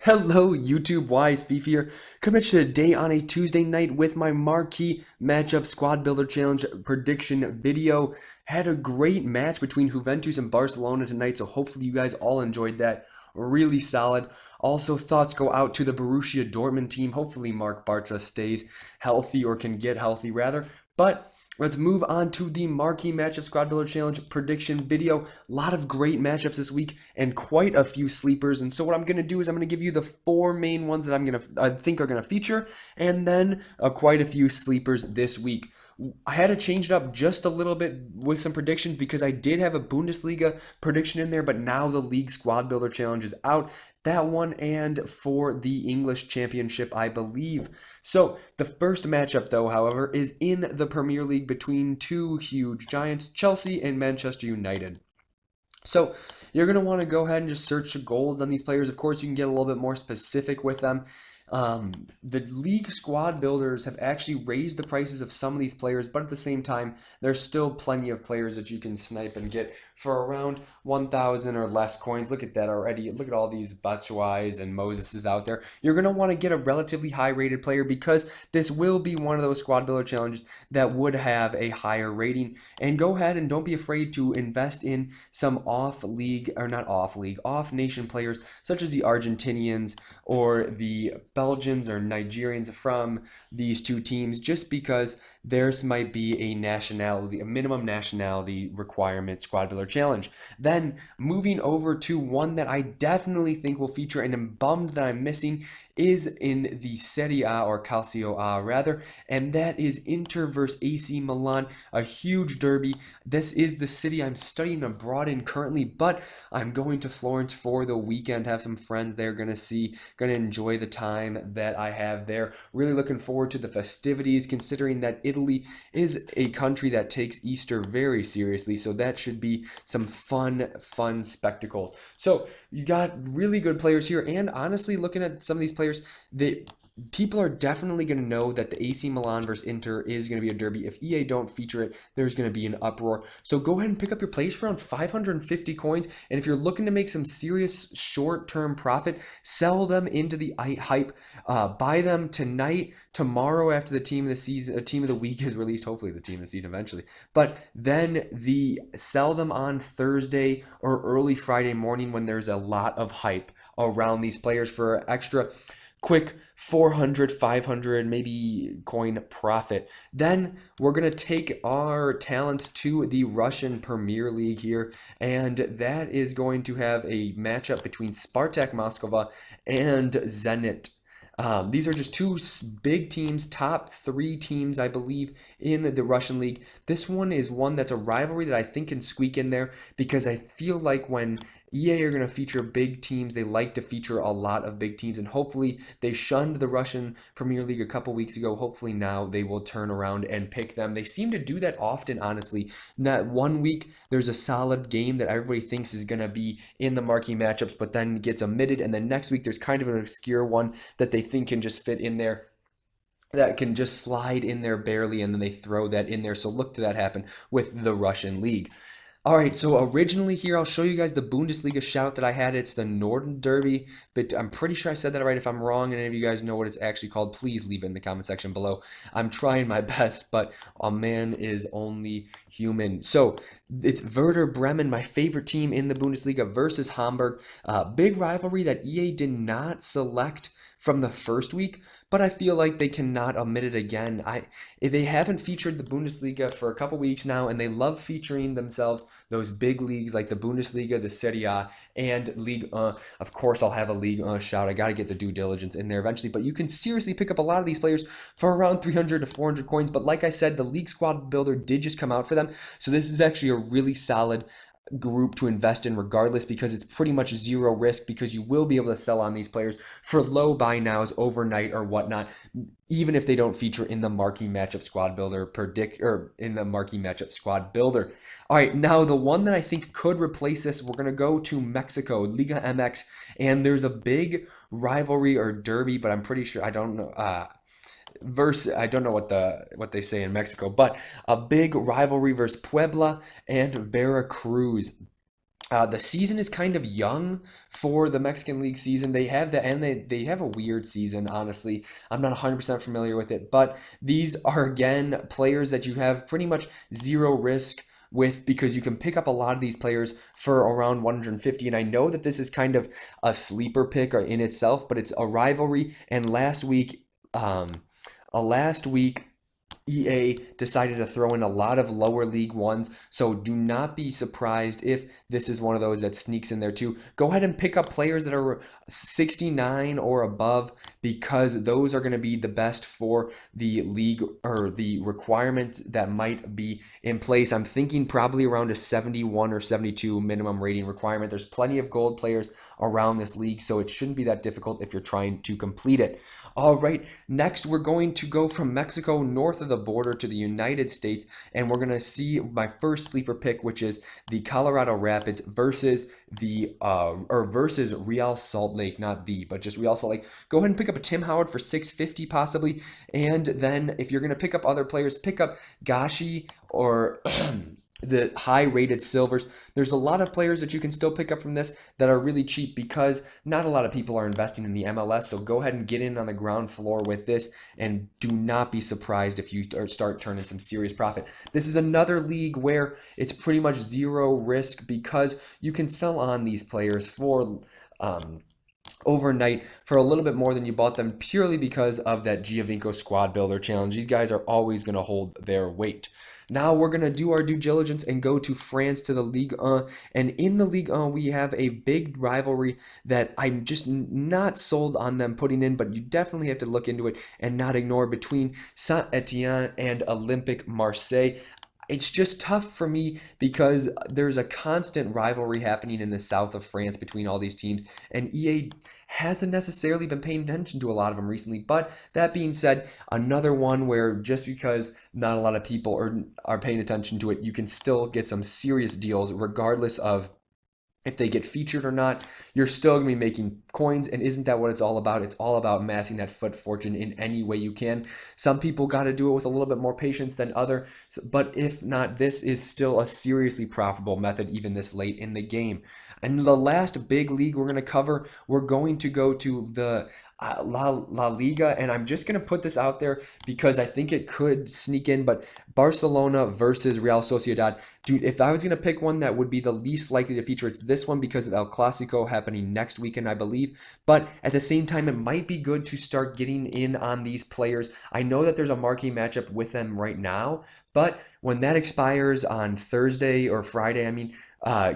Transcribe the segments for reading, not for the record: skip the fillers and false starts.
Hello YouTube, Wise Beef here, coming at you today on a Tuesday night with my Marquee Matchup Squad Builder Challenge prediction video. Had a great match between Juventus and Barcelona tonight, so hopefully you guys all enjoyed that. Really solid. Also, thoughts go out to the Borussia Dortmund team. Hopefully Marc Bartra stays healthy, or can get healthy rather. But let's move on to the Marquee Matchup Squad Builder Challenge prediction video. A lot of great matchups this week and quite a few sleepers. And so what I'm going to do is I'm going to give you the four main ones that I think are going to feature, and then quite a few sleepers this week. I had to change it up just a little bit with some predictions because I did have a Bundesliga prediction in there, but now the League Squad Builder Challenge is out. That one and for the English Championship, I believe. So the first matchup, though, however, is in the Premier League between two huge giants, Chelsea and Manchester United. So you're going to want to go ahead and just search gold on these players. Of course, you can get a little bit more specific with them. The league squad builders have actually raised the prices of some of these players, but at the same time, there's still plenty of players that you can snipe and get for around 1,000 or less coins. Look at that already. Look at all these Batshuayis and Moseses out there. You're going to want to get a relatively high rated player because this will be one of those squad builder challenges that would have a higher rating. And go ahead and don't be afraid to invest in some off nation players such as the Argentinians or the Belgians or Nigerians from these two teams, just because theirs might be a minimum nationality requirement squad builder challenge. Then moving over to one that I definitely think will feature, and I'm bummed that I'm missing, is in the Serie A, or Calcio A rather, and that is Inter versus AC Milan, a huge derby. This is the city I'm studying abroad in currently, but I'm going to Florence for the weekend, have some friends there, gonna enjoy the time that I have there. Really looking forward to the festivities, considering that Italy is a country that takes Easter very seriously, so that should be some fun spectacles. So you got really good players here, and honestly, looking at some of these players, people are definitely going to know that the AC Milan versus Inter is going to be a derby. If EA don't feature it, there's going to be an uproar. So go ahead and pick up your plays for around 550 coins. And if you're looking to make some serious short-term profit, sell them into the hype. Buy them tonight, tomorrow after the team of the season, team of the week is released. Hopefully the team of the season eventually. But then sell them on Thursday or early Friday morning when there's a lot of hype around these players for extra quick 400, 500, maybe coin profit. Then we're going to take our talents to the Russian Premier League here, and that is going to have a matchup between Spartak Moscow and Zenit. These are just two big teams, top three teams, I believe, in the Russian league. This one is one that's a rivalry that I think can squeak in there, because I feel like when EA are going to feature big teams, they like to feature a lot of big teams, and hopefully they shunned the Russian Premier League a couple weeks ago. Hopefully now they will turn around and pick them. They seem to do that often, honestly. Not one week there's a solid game that everybody thinks is going to be in the marquee matchups, but then gets omitted, and then next week there's kind of an obscure one that they think can just fit in there, that can just slide in there barely, and then they throw that in there. So look to that happen with the Russian league. All right, so originally here, I'll show you guys the Bundesliga shout that I had. It's the Norden Derby, but I'm pretty sure I said that right. If I'm wrong and any of you guys know what it's actually called, please leave it in the comment section below. I'm trying my best, but a man is only human. So it's Werder Bremen, my favorite team in the Bundesliga, versus Hamburg. Big rivalry that EA did not select from the first week, but I feel like they cannot omit it again. They haven't featured the Bundesliga for a couple weeks now, and they love featuring themselves, those big leagues like the Bundesliga, the Serie A, and Ligue 1. Of course, I'll have a Ligue 1 shout. I got to get the due diligence in there eventually, but you can seriously pick up a lot of these players for around 300 to 400 coins. But like I said, the League Squad Builder did just come out for them, so this is actually a really solid group to invest in regardless, because it's pretty much zero risk, because you will be able to sell on these players for low buy nows overnight or whatnot, even if they don't feature in the marquee matchup squad builder All right, now the one that I think could replace this, we're going to go to Mexico, Liga MX, and there's a big rivalry or derby, but I'm pretty sure, I don't know what they say in Mexico, but a big rivalry versus Puebla and Veracruz. The season is kind of young for the Mexican League season. They have that, and they have a weird season, honestly. I'm not 100% familiar with it, but these are, again, players that you have pretty much zero risk with because you can pick up a lot of these players for around 150. And I know that this is kind of a sleeper pick in itself, but it's a rivalry. And last week, EA decided to throw in a lot of lower league ones, so do not be surprised if this is one of those that sneaks in there too. Go ahead and pick up players that are 69 or above because those are going to be the best for the league or the requirements that might be in place. I'm thinking probably around a 71 or 72 minimum rating requirement. There's plenty of gold players around this league, so it shouldn't be that difficult if you're trying to complete it. All right, next we're going to go from Mexico north of the border to the United States, and we're going to see my first sleeper pick, which is the Colorado Rapids versus versus Real Salt Lake, but just Real Salt Lake. Go ahead and pick up a Tim Howard for 650 possibly, and then if you're going to pick up other players, pick up Gashi or the high-rated silvers. There's a lot of players that you can still pick up from this that are really cheap because not a lot of people are investing in the MLS, so go ahead and get in on the ground floor with this and do not be surprised if you start turning some serious profit. This is another league where it's pretty much zero risk because you can sell on these players for overnight for a little bit more than you bought them purely because of that Giovinco squad builder challenge. These guys are always going to hold their weight. Now we're going to do our due diligence and go to France to the Ligue 1. And in the Ligue 1, we have a big rivalry that I'm just not sold on them putting in, but you definitely have to look into it and not ignore between Saint-Etienne and Olympique Marseille. It's just tough for me because there's a constant rivalry happening in the south of France between all these teams, and EA hasn't necessarily been paying attention to a lot of them recently. But that being said, another one where just because not a lot of people are paying attention to it, you can still get some serious deals regardless of if they get featured or not. You're still going to be making coins, and isn't that what it's all about? It's all about amassing that foot fortune in any way you can. Some people got to do it with a little bit more patience than others, but if not, this is still a seriously profitable method even this late in the game. And the last big league we're going to cover, we're going to go to the La Liga, and I'm just going to put this out there because I think it could sneak in, but Barcelona versus Real Sociedad. Dude, if I was going to pick one that would be the least likely to feature, it's this one because of El Clasico happening next weekend, I believe. But at the same time, it might be good to start getting in on these players. I know that there's a marquee matchup with them right now, but when that expires on Thursday or Friday,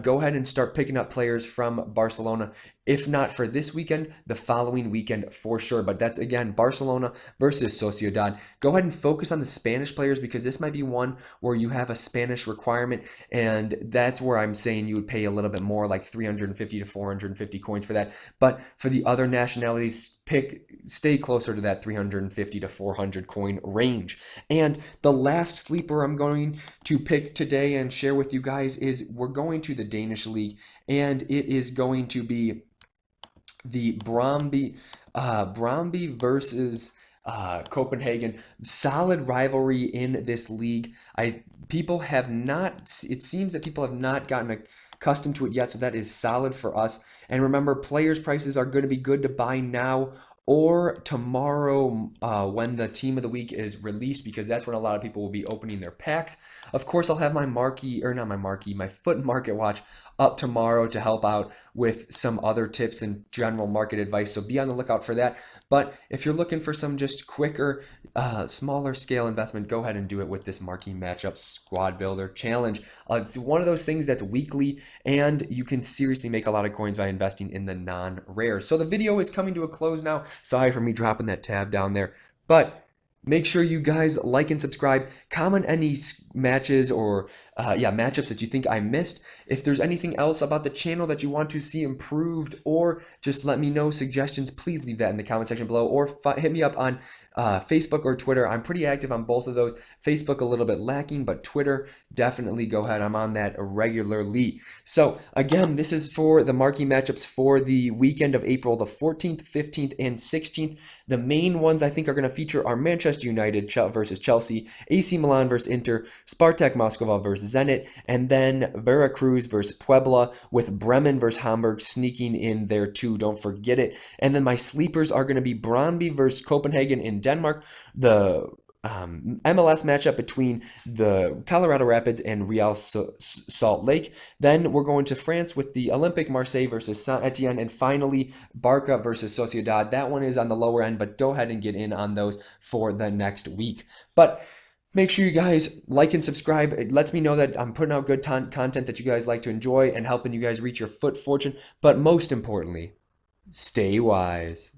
go ahead and start picking up players from Barcelona. If not for this weekend, the following weekend for sure. But that's, again, Barcelona versus Sociedad. Go ahead and focus on the Spanish players because this might be one where you have a Spanish requirement, and that's where I'm saying you would pay a little bit more, like 350 to 450 coins for that. But for the other nationalities, stay closer to that 350 to 400 coin range. And the last sleeper I'm going to pick today and share with you guys is we're going to the Danish League, and it is going to be the Brøndby versus Copenhagen. Solid rivalry in this league. It seems that people have not gotten accustomed to it yet, so that is solid for us. And remember, players' prices are going to be good to buy now or tomorrow when the team of the week is released, because that's when a lot of people will be opening their packs. Of course, I'll have my foot market watch up tomorrow to help out with some other tips and general market advice, so be on the lookout for that. But if you're looking for some just quicker, smaller scale investment, go ahead and do it with this Marquee Matchup Squad Builder Challenge. It's one of those things that's weekly, and you can seriously make a lot of coins by investing in the non-rares. So the video is coming to a close now. Sorry for me dropping that tab down there, but make sure you guys like and subscribe. Comment any matches or matchups that you think I missed. If there's anything else about the channel that you want to see improved, or just let me know suggestions, please leave that in the comment section below, or hit me up on Facebook or Twitter. I'm pretty active on both of those. Facebook a little bit lacking, but Twitter, definitely go ahead. I'm on that regularly. So again, this is for the marquee matchups for the weekend of April the 14th, 15th, and 16th. The main ones I think are going to feature are Manchester United versus Chelsea, AC Milan versus Inter, Spartak Moscow versus Zenit, and then Veracruz versus Puebla, with Bremen versus Hamburg sneaking in there too. Don't forget it. And then my sleepers are going to be Brøndby versus Copenhagen in Denmark, the MLS matchup between the Colorado Rapids and Real Salt Lake. Then we're going to France with the Olympique Marseille versus Saint-Etienne, and finally Barca versus Sociedad. That one is on the lower end, but go ahead and get in on those for the next week. But make sure you guys like and subscribe. It lets me know that I'm putting out good content that you guys like to enjoy and helping you guys reach your FUT fortune. But most importantly, stay wise.